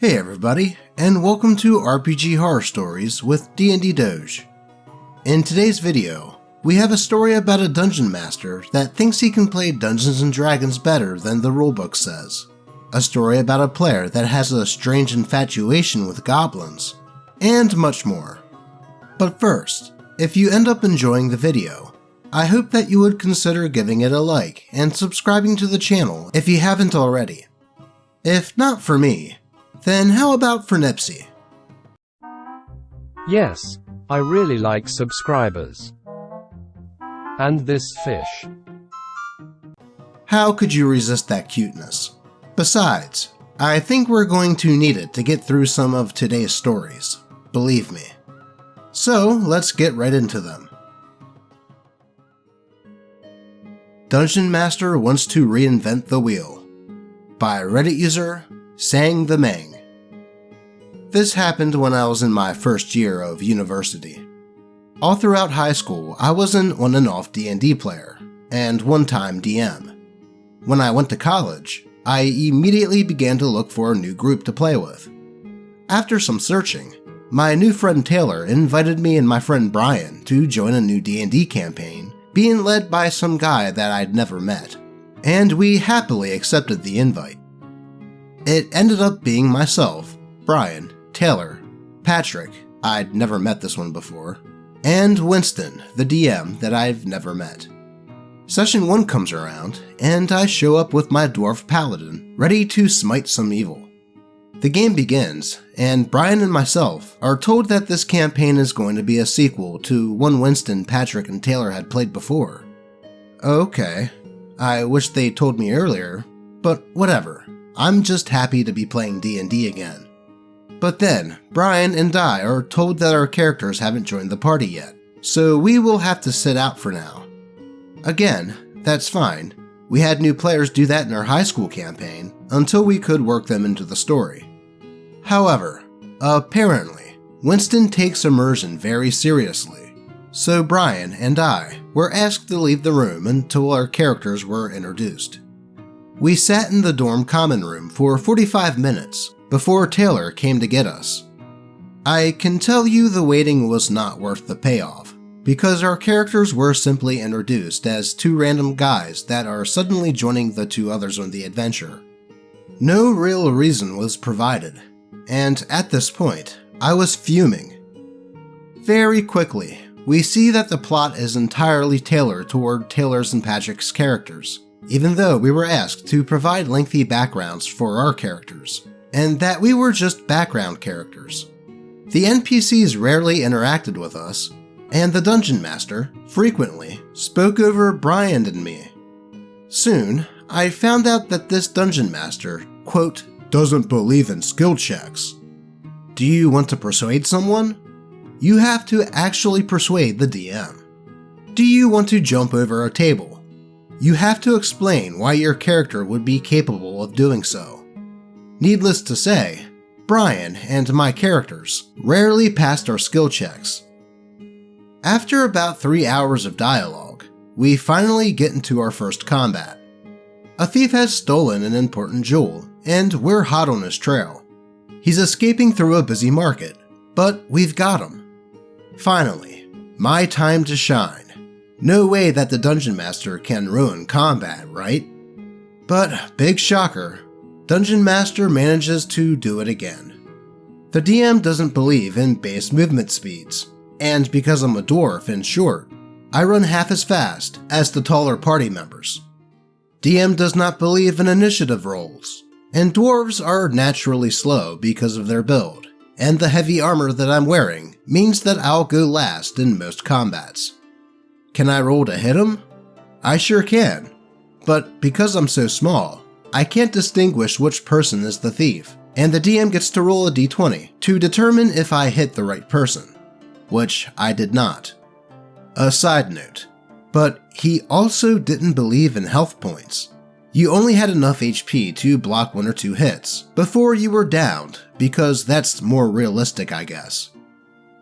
Hey everybody, and welcome to RPG Horror Stories with DnD Doge. In today's video, we have a story about a dungeon master that thinks he can play Dungeons & Dragons better than the rulebook says. A story about a player that has a strange infatuation with goblins, and much more. But first, if you end up enjoying the video, I hope that you would consider giving it a like and subscribing to the channel if you haven't already. If not for me, then how about for Nipsey? Yes, I really like subscribers. And this fish. How could you resist that cuteness? Besides, I think we're going to need it to get through some of today's stories, believe me. So let's get right into them. Dungeon Master Wants to Reinvent the Wheel by Reddit user Sang the Mang. This happened when I was in my first year of university. All throughout high school, I was an on and off D&D player, and one-time DM. When I went to college, I immediately began to look for a new group to play with. After some searching, my new friend Taylor invited me and my friend Brian to join a new D&D campaign being led by some guy that I'd never met, and we happily accepted the invite. It ended up being myself, Brian, Taylor, Patrick, I'd never met this one before, and Winston, the DM that I've never met. Session 1 comes around, and I show up with my dwarf paladin, ready to smite some evil. The game begins, and Brian and myself are told that this campaign is going to be a sequel to one Winston, Patrick, and Taylor had played before. Okay, I wish they told me earlier, but whatever. I'm just happy to be playing D&D again. But then, Brian and I are told that our characters haven't joined the party yet, so we will have to sit out for now. Again, that's fine. We had new players do that in our high school campaign until we could work them into the story. However, apparently, Winston takes immersion very seriously, so Brian and I were asked to leave the room until our characters were introduced. We sat in the dorm common room for 45 minutes before Taylor came to get us. I can tell you the waiting was not worth the payoff, because our characters were simply introduced as two random guys that are suddenly joining the two others on the adventure. No real reason was provided, and at this point, I was fuming. Very quickly, we see that the plot is entirely tailored toward Taylor's and Patrick's characters, even though we were asked to provide lengthy backgrounds for our characters, and that we were just background characters. The NPCs rarely interacted with us, and the Dungeon Master frequently spoke over Brian and me. Soon, I found out that this Dungeon Master, quote, doesn't believe in skill checks. Do you want to persuade someone? You have to actually persuade the DM. Do you want to jump over a table? You have to explain why your character would be capable of doing so. Needless to say, Brian and my characters rarely passed our skill checks. After about 3 hours of dialogue, we finally get into our first combat. A thief has stolen an important jewel, and we're hot on his trail. He's escaping through a busy market, but we've got him. Finally, my time to shine. No way that the Dungeon Master can ruin combat, right? But big shocker, Dungeon Master manages to do it again. The DM doesn't believe in base movement speeds, and because I'm a dwarf and short, I run half as fast as the taller party members. DM does not believe in initiative rolls, and dwarves are naturally slow because of their build, and the heavy armor that I'm wearing means that I'll go last in most combats. Can I roll to hit him? I sure can, but because I'm so small, I can't distinguish which person is the thief, and the DM gets to roll a d20 to determine if I hit the right person, which I did not. A side note, but he also didn't believe in health points. You only had enough HP to block 1 or 2 hits before you were downed, because that's more realistic, I guess.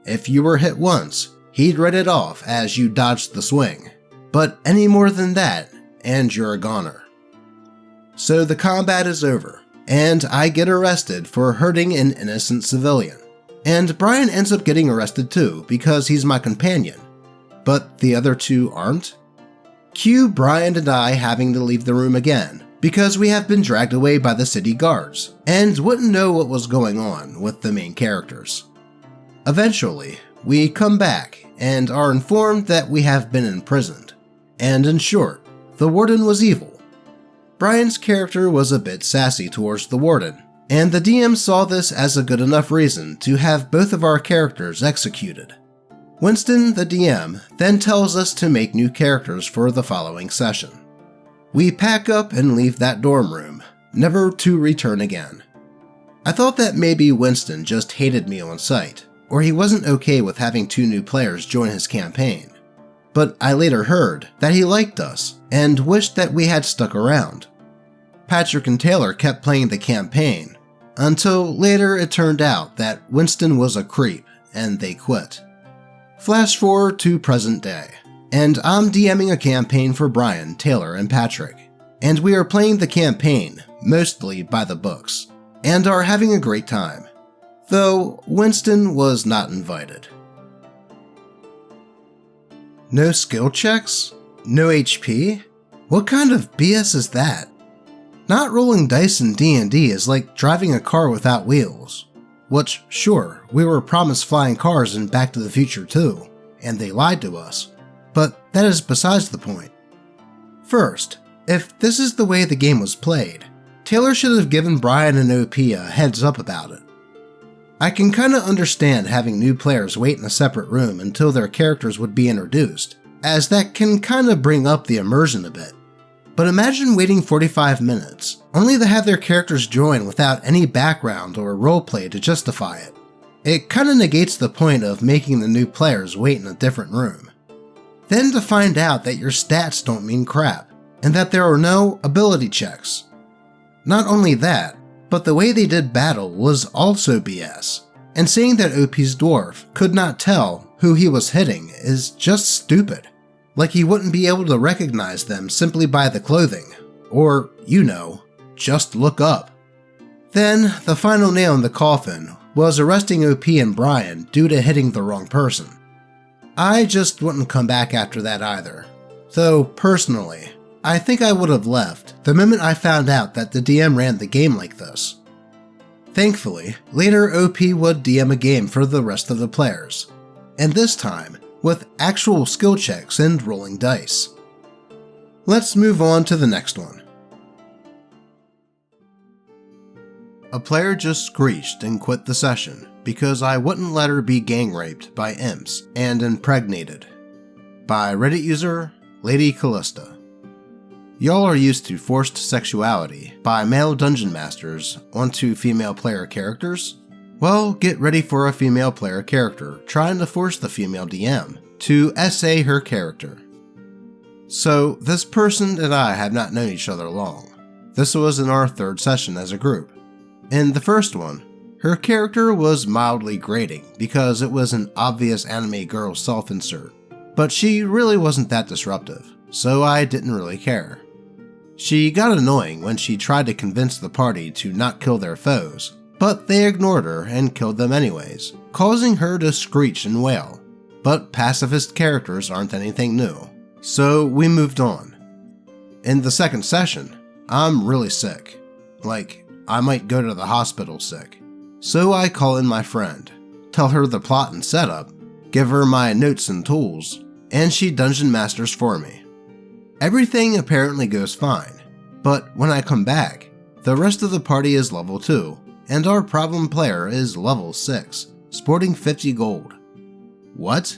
If you were hit once, he'd write it off as you dodged the swing, but any more than that, and you're a goner. So the combat is over, and I get arrested for hurting an innocent civilian. And Brian ends up getting arrested too because he's my companion. But the other two aren't? Cue Brian and I having to leave the room again because we have been dragged away by the city guards and wouldn't know what was going on with the main characters. Eventually, we come back and are informed that we have been imprisoned. And in short, the warden was evil. Brian's character was a bit sassy towards the warden, and the DM saw this as a good enough reason to have both of our characters executed. Winston, the DM, then tells us to make new characters for the following session. We pack up and leave that dorm room, never to return again. I thought that maybe Winston just hated me on sight, or he wasn't okay with having 2 new players join his campaign. But I later heard that he liked us and wished that we had stuck around. Patrick and Taylor kept playing the campaign, until later it turned out that Winston was a creep and they quit. Flash forward to present day, and I'm DMing a campaign for Brian, Taylor, and Patrick, and we are playing the campaign mostly by the books, and are having a great time, though Winston was not invited. No skill checks? No HP? What kind of BS is that? Not rolling dice in D&D is like driving a car without wheels. Which, sure, we were promised flying cars in Back to the Future too, and they lied to us. But that is besides the point. First, if this is the way the game was played, Taylor should have given Brian and OP a heads up about it. I can kinda understand having new players wait in a separate room until their characters would be introduced, as that can kinda bring up the immersion a bit. But imagine waiting 45 minutes, only to have their characters join without any background or roleplay to justify it. It kinda negates the point of making the new players wait in a different room. Then to find out that your stats don't mean crap, and that there are no ability checks. Not only that, but the way they did battle was also BS, and saying that OP's dwarf could not tell who he was hitting is just stupid. Like he wouldn't be able to recognize them simply by the clothing, or, just look up. Then, the final nail in the coffin was arresting OP and Brian due to hitting the wrong person. I just wouldn't come back after that either, though personally, I think I would have left the moment I found out that the DM ran the game like this. Thankfully, later OP would DM a game for the rest of the players, and this time, with actual skill checks and rolling dice. Let's move on to the next one. A player just screeched and quit the session because I wouldn't let her be gang raped by imps and impregnated. By Reddit user, Lady Callista. Y'all are used to forced sexuality by male dungeon masters onto female player characters? Well, get ready for a female player character trying to force the female DM to essay her character. So, this person and I have not known each other long. This was in our 3rd session as a group. In the first one, her character was mildly grating because it was an obvious anime girl self-insert, but she really wasn't that disruptive, so I didn't really care. She got annoying when she tried to convince the party to not kill their foes, but they ignored her and killed them anyways, causing her to screech and wail. But pacifist characters aren't anything new, so we moved on. In the 2nd session, I'm really sick. Like, I might go to the hospital sick. So I call in my friend, tell her the plot and setup, give her my notes and tools, and she dungeon masters for me. Everything apparently goes fine, but when I come back, the rest of the party is level 2, and our problem player is level 6, sporting 50 gold. What?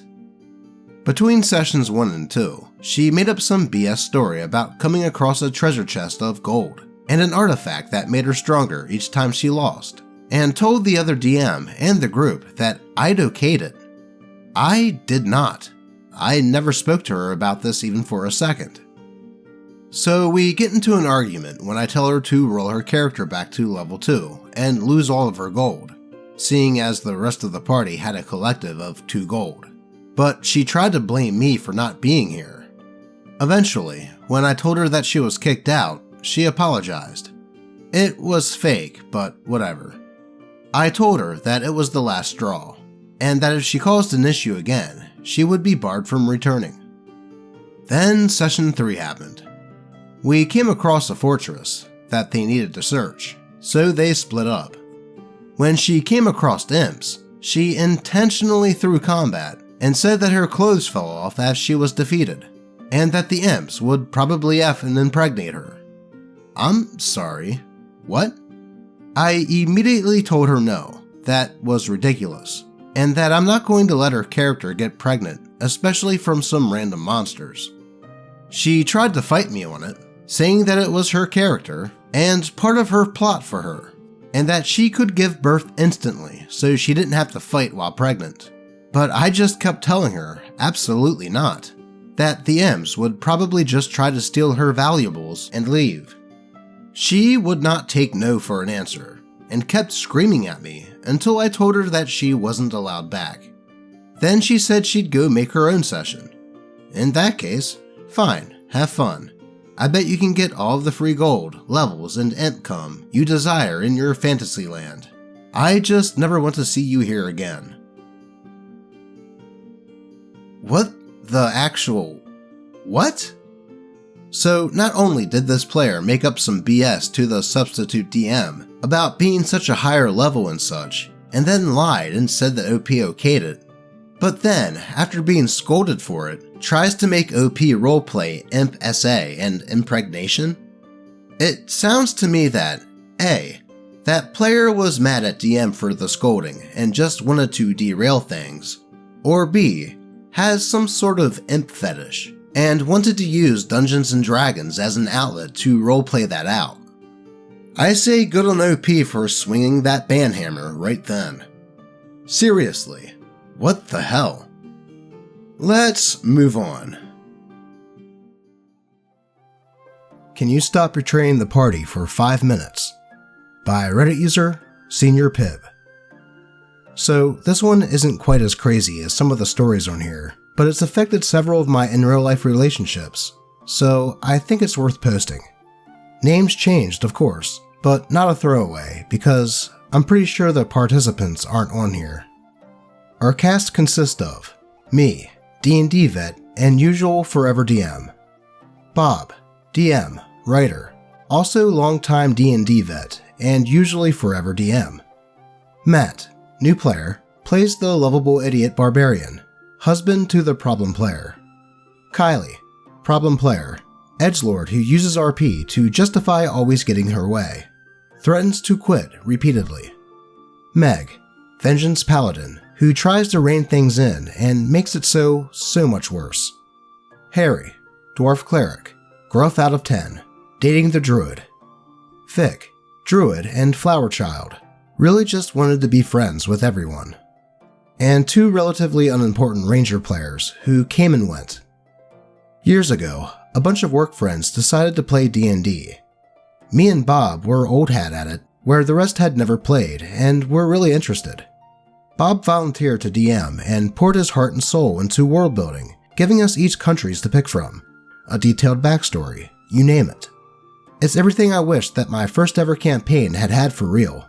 Between sessions 1 and 2, she made up some BS story about coming across a treasure chest of gold, and an artifact that made her stronger each time she lost, and told the other DM and the group that I'd okayed it. I did not. I never spoke to her about this even for a second. So we get into an argument when I tell her to roll her character back to level 2 and lose all of her gold, seeing as the rest of the party had a collective of 2 gold. But she tried to blame me for not being here. Eventually, when I told her that she was kicked out, she apologized. It was fake, but whatever. I told her that it was the last straw, and that if she caused an issue again, she would be barred from returning. Then Session 3 happened. We came across a fortress that they needed to search, so they split up. When she came across imps, she intentionally threw combat and said that her clothes fell off as she was defeated, and that the imps would probably F and impregnate her. I'm sorry, what? I immediately told her no, that was ridiculous, and that I'm not going to let her character get pregnant, especially from some random monsters. She tried to fight me on it, saying that it was her character and part of her plot for her, and that she could give birth instantly so she didn't have to fight while pregnant. But I just kept telling her, absolutely not, that the imps would probably just try to steal her valuables and leave. She would not take no for an answer, and kept screaming at me until I told her that she wasn't allowed back. Then she said she'd go make her own session. In that case, fine, have fun. I bet you can get all of the free gold, levels, and income you desire in your fantasy land. I just never want to see you here again. What the actual... what? So not only did this player make up some BS to the substitute DM about being such a higher level and such, and then lied and said that OP okayed it, but then, after being scolded for it, tries to make OP roleplay Imp SA and Impregnation? It sounds to me that A. That player was mad at DM for the scolding and just wanted to derail things, or B. Has some sort of imp fetish and wanted to use Dungeons & Dragons as an outlet to roleplay that out. I say good on OP for swinging that banhammer right then. Seriously, what the hell? Let's move on. Can you stop betraying the party for 5 minutes? By Reddit user, Senior Pib. So this one isn't quite as crazy as some of the stories on here, but it's affected several of my in real life relationships, so I think it's worth posting. Names changed, of course, but not a throwaway because I'm pretty sure the participants aren't on here. Our cast consists of me, D&D vet and usual forever DM. Bob, DM, writer, also longtime D&D vet and usually forever DM. Matt, new player, plays the lovable idiot barbarian, husband to the problem player. Kylie, problem player, edgelord who uses RP to justify always getting her way, threatens to quit repeatedly. Meg, vengeance paladin, who tries to rein things in and makes it so much worse. Harry, dwarf cleric, gruff out of 10, dating the druid. Vic, druid and flower child, really just wanted to be friends with everyone. And 2 relatively unimportant ranger players who came and went. Years ago, a bunch of work friends decided to play D&D. Me and Bob were old hat at it, where the rest had never played and were really interested. Bob volunteered to DM and poured his heart and soul into world building, giving us each countries to pick from, a detailed backstory, you name it. It's everything I wished that my first ever campaign had for real.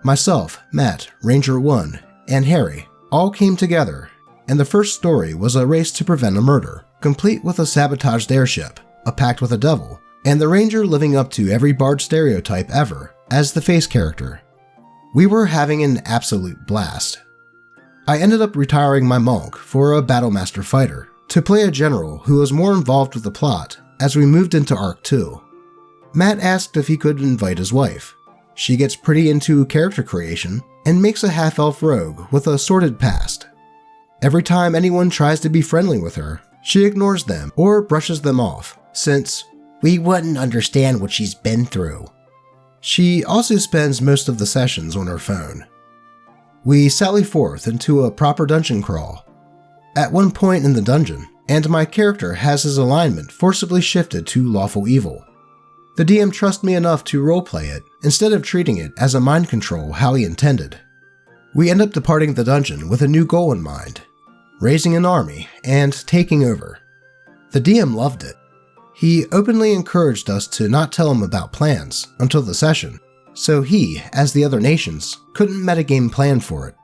Myself, Matt, Ranger 1, and Harry all came together, and the first story was a race to prevent a murder, complete with a sabotaged airship, a pact with a devil, and the Ranger living up to every bard stereotype ever as the face character. We were having an absolute blast. I ended up retiring my monk for a Battlemaster fighter to play a general who was more involved with the plot as we moved into Arc 2. Matt asked if he could invite his wife. She gets pretty into character creation and makes a half-elf rogue with a sordid past. Every time anyone tries to be friendly with her, she ignores them or brushes them off, since we wouldn't understand what she's been through. She also spends most of the sessions on her phone. We sally forth into a proper dungeon crawl. At one point in the dungeon, and my character has his alignment forcibly shifted to lawful evil. The DM trusts me enough to roleplay it instead of treating it as a mind control how he intended. We end up departing the dungeon with a new goal in mind, raising an army and taking over. The DM loved it. He openly encouraged us to not tell him about plans until the session, so he, as the other nations, couldn't metagame plan for it.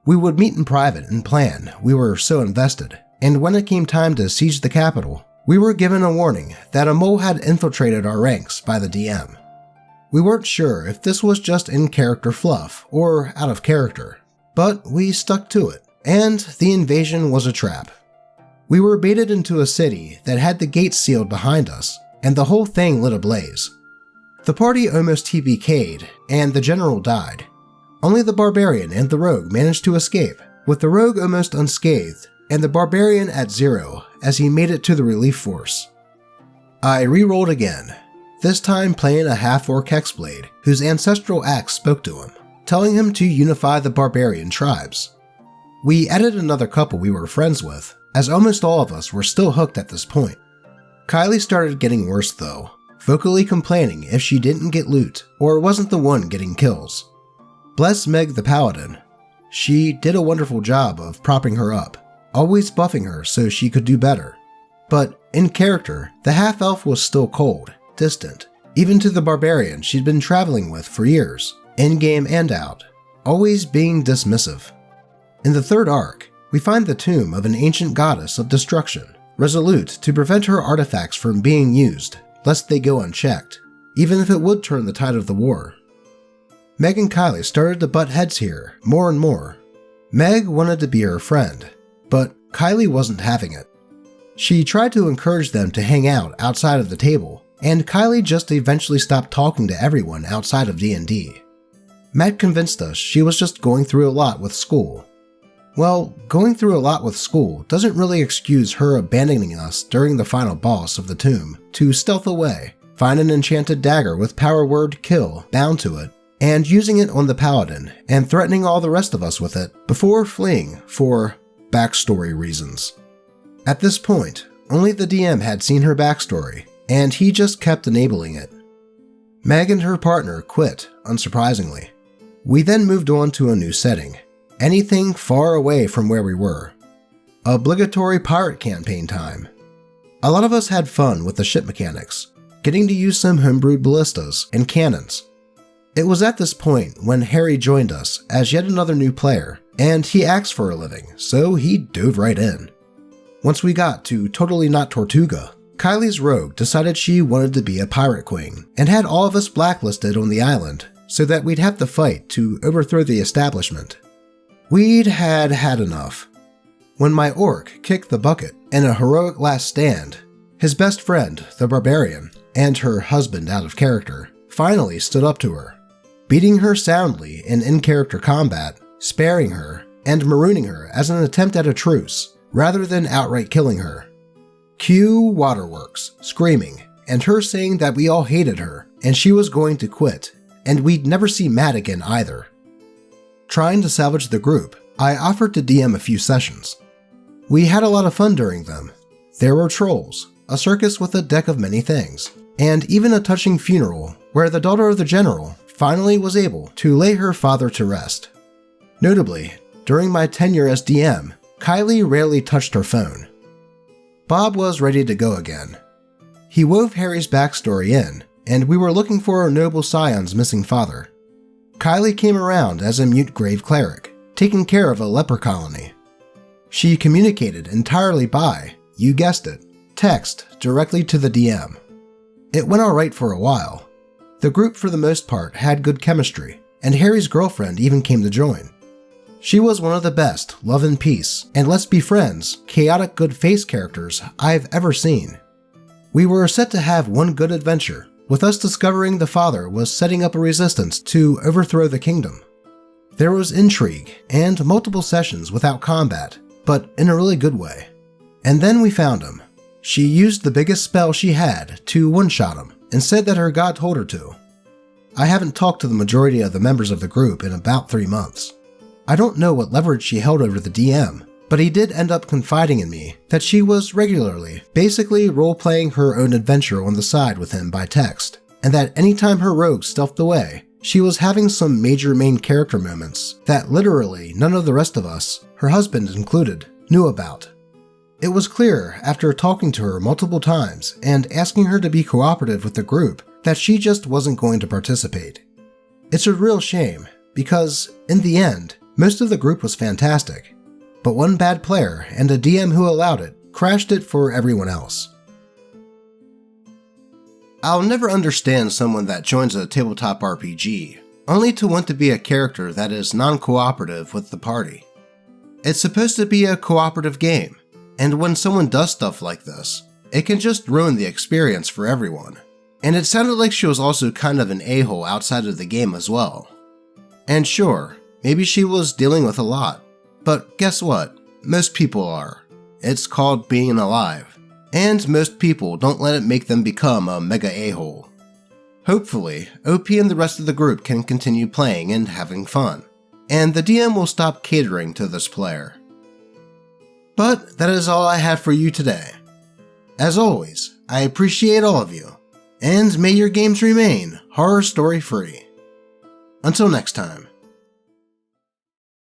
We would meet in private and plan, we were so invested, and when it came time to siege the capital, we were given a warning that a mole had infiltrated our ranks by the DM. We weren't sure if this was just in-character fluff or out of character, but we stuck to it, and the invasion was a trap. We were baited into a city that had the gates sealed behind us, and the whole thing lit ablaze. The party almost TPK'd, and the general died. Only the barbarian and the rogue managed to escape, with the rogue almost unscathed, and the barbarian at 0 as he made it to the relief force. I re-rolled again, this time playing a half-orc hexblade whose ancestral axe spoke to him, telling him to unify the barbarian tribes. We added another couple we were friends with, as almost all of us were still hooked at this point. Kylie started getting worse though, vocally complaining if she didn't get loot or wasn't the one getting kills. Bless Meg the Paladin. She did a wonderful job of propping her up, always buffing her so she could do better. But in character, the half-elf was still cold, distant, even to the barbarian she'd been traveling with for years, in-game and out, always being dismissive. In the third arc, we find the tomb of an ancient goddess of destruction, resolute to prevent her artifacts from being used, lest they go unchecked, even if it would turn the tide of the war. Meg and Kylie started to butt heads here, more and more. Meg wanted to be her friend, but Kylie wasn't having it. She tried to encourage them to hang out outside of the table, and Kylie just eventually stopped talking to everyone outside of D&D. Matt convinced us she was just going through a lot with school. Well, going through a lot with school doesn't really excuse her abandoning us during the final boss of the tomb to stealth away, find an enchanted dagger with power word kill bound to it, and using it on the paladin and threatening all the rest of us with it before fleeing for backstory reasons. At this point, only the DM had seen her backstory, and he just kept enabling it. Meg and her partner quit, unsurprisingly. We then moved on to a new setting, anything far away from where we were. Obligatory pirate campaign time. A lot of us had fun with the ship mechanics, getting to use some homebrewed ballistas and cannons. It was at this point when Harry joined us as yet another new player, and he asked for a living, so he dove right in. Once we got to Totally Not Tortuga, Kylie's rogue decided she wanted to be a pirate queen, and had all of us blacklisted on the island so that we'd have to fight to overthrow the establishment. We'd had enough. When my orc kicked the bucket in a heroic last stand, his best friend, the barbarian, and her husband out of character, finally stood up to her, beating her soundly in-character combat, sparing her, and marooning her as an attempt at a truce, rather than outright killing her. Cue Waterworks, screaming, and her saying that we all hated her, and she was going to quit, and we'd never see Matt again either. Trying to salvage the group, I offered to DM a few sessions. We had a lot of fun during them. There were trolls, a circus with a deck of many things, and even a touching funeral where the daughter of the general finally was able to lay her father to rest. Notably, during my tenure as DM, Kylie rarely touched her phone. Bob was ready to go again. He wove Harry's backstory in, and we were looking for a noble scion's missing father. Kylie came around as a mute grave cleric, taking care of a leper colony. She communicated entirely by, you guessed it, text directly to the DM. It went alright for a while. The group for the most part had good chemistry, and Harry's girlfriend even came to join. She was one of the best love and peace, and let's be friends, chaotic good face characters I've ever seen. We were set to have one good adventure, with us discovering the father was setting up a resistance to overthrow the kingdom. There was intrigue and multiple sessions without combat, but in a really good way. And then we found him. She used the biggest spell she had to one-shot him, and said that her god told her to. I haven't talked to the majority of the members of the group in about 3 months. I don't know what leverage she held over the DM, but he did end up confiding in me that she was regularly, basically role-playing her own adventure on the side with him by text, and that anytime her rogue stealthed away, she was having some major main character moments that literally none of the rest of us, her husband included, knew about. It was clear after talking to her multiple times and asking her to be cooperative with the group that she just wasn't going to participate. It's a real shame because, in the end, most of the group was fantastic, but one bad player and a DM who allowed it crashed it for everyone else. I'll never understand someone that joins a tabletop RPG only to want to be a character that is non-cooperative with the party. It's supposed to be a cooperative game, and when someone does stuff like this, it can just ruin the experience for everyone. And it sounded like she was also kind of an a-hole outside of the game as well. And sure, maybe she was dealing with a lot, but guess what? Most people are. It's called being alive, and most people don't let it make them become a mega a-hole. Hopefully, OP and the rest of the group can continue playing and having fun, and the DM will stop catering to this player. But that is all I have for you today. As always, I appreciate all of you, and may your games remain horror story free. Until next time.